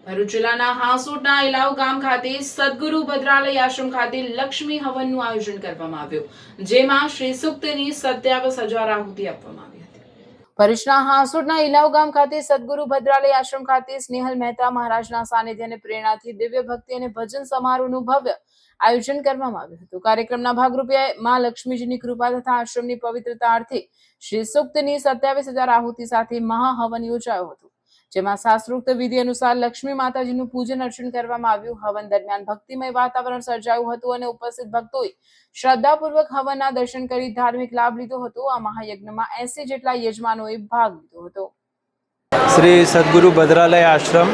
ભરૂચ જિલ્લાના હાંસોટના ઇલાવ ગામ ખાતે સદગુરુ ભદ્રાલય આશ્રમ ખાતે લક્ષ્મી હવનનું આયોજન કરવામાં આવ્યું, જેમાં શ્રી સૂક્તની 27,000 આહુતિ આપવામાં આવી હતી. ભરૂચના હાંસોટના ઇલાવ ગામ ખાતે સદગુરુ ભદ્રાલય આશ્રમ ખાતે સ્નેહલ મહેતા મહારાજના સાનિધ્ય અને પ્રેરણાથી દિવ્ય ભક્તિ અને ભજન સમારોહનું ભવ્ય આયોજન કરવામાં આવ્યું હતું. કાર્યક્રમના ભાગરૂપે માં લક્ષ્મીજીની કૃપા તથા આશ્રમની પવિત્રતા અર્થે શ્રી સૂક્તની 27,000 આહુતિ સાથે મહાહવન યોજાયો હતો, જેમાં શાસ્ત્રોક્ત વિધિ અનુસાર લક્ષ્મી માતાજીનું પૂજન અર્ચન કરવામાં આવ્યું. હવન દરમિયાન ભક્તિમય વાતાવરણ સર્જાયું હતું અને ઉપસ્થિત ભક્તોએ શ્રદ્ધાપૂર્વક હવનના દર્શન કરી ધાર્મિક લાભ લીધો હતો. આ મહાયજ્ઞમાં 80 જેટલા યજમાનોએ ભાગ લીધો હતો. શ્રી સદગુરુ ભદ્રાલય આશ્રમ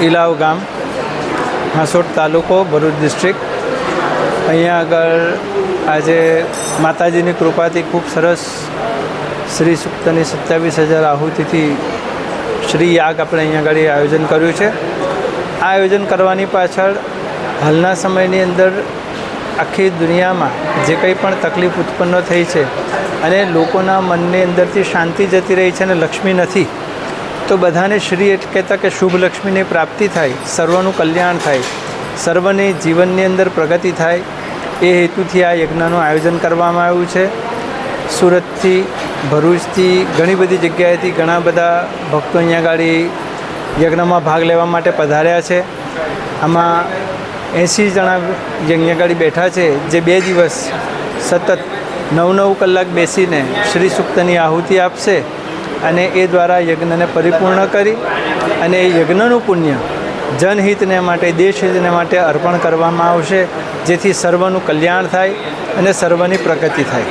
ઇલાવ ગામ, હાંસોટ તાલુકો, ભરૂચ ડિસ્ટ્રિક્ટ. અહીંયા આગળ આજે માતાજીની કૃપાથી ખૂબ સરસ શ્રી સૂક્તની 27,000 આહુતિથી શ્રી યાગ આપણે અહીંયા આગળ આયોજન કર્યું છે. આ આયોજન કરવાની પાછળ હાલના સમયની અંદર આખી દુનિયામાં જે કંઈ પણ તકલીફ ઉત્પન્ન થઈ છે અને લોકોના મનની અંદરથી શાંતિ જતી રહી છે અને લક્ષ્મી નથી, તો બધાને શ્રી એટલે કહેતા કે શુભ લક્ષ્મીની પ્રાપ્તિ થાય, સર્વનું કલ્યાણ થાય, સર્વની જીવનની અંદર પ્રગતિ થાય, એ હેતુથી આ યજ્ઞનું આયોજન કરવામાં આવ્યું છે. સુરતથી, ભરૂચથી, ઘણી બધી જગ્યાએથી ઘણા બધા ભક્તો અહીંયા આગળ યજ્ઞમાં ભાગ લેવા માટે પધાર્યા છે. આમાં 80 જણા અહીંયા આગળ બેઠા છે, જે 2 દિવસ સતત 9-9 કલાક બેસીને શ્રી સૂક્તની આહુતિ આપશે અને એ દ્વારા યજ્ઞને પરિપૂર્ણ કરી અને એ યજ્ઞનું પુણ્ય જનહિતને માટે, દેશહિતને માટે અર્પણ કરવામાં આવશે, જેથી સર્વનું કલ્યાણ થાય અને સર્વની પ્રગતિ થાય.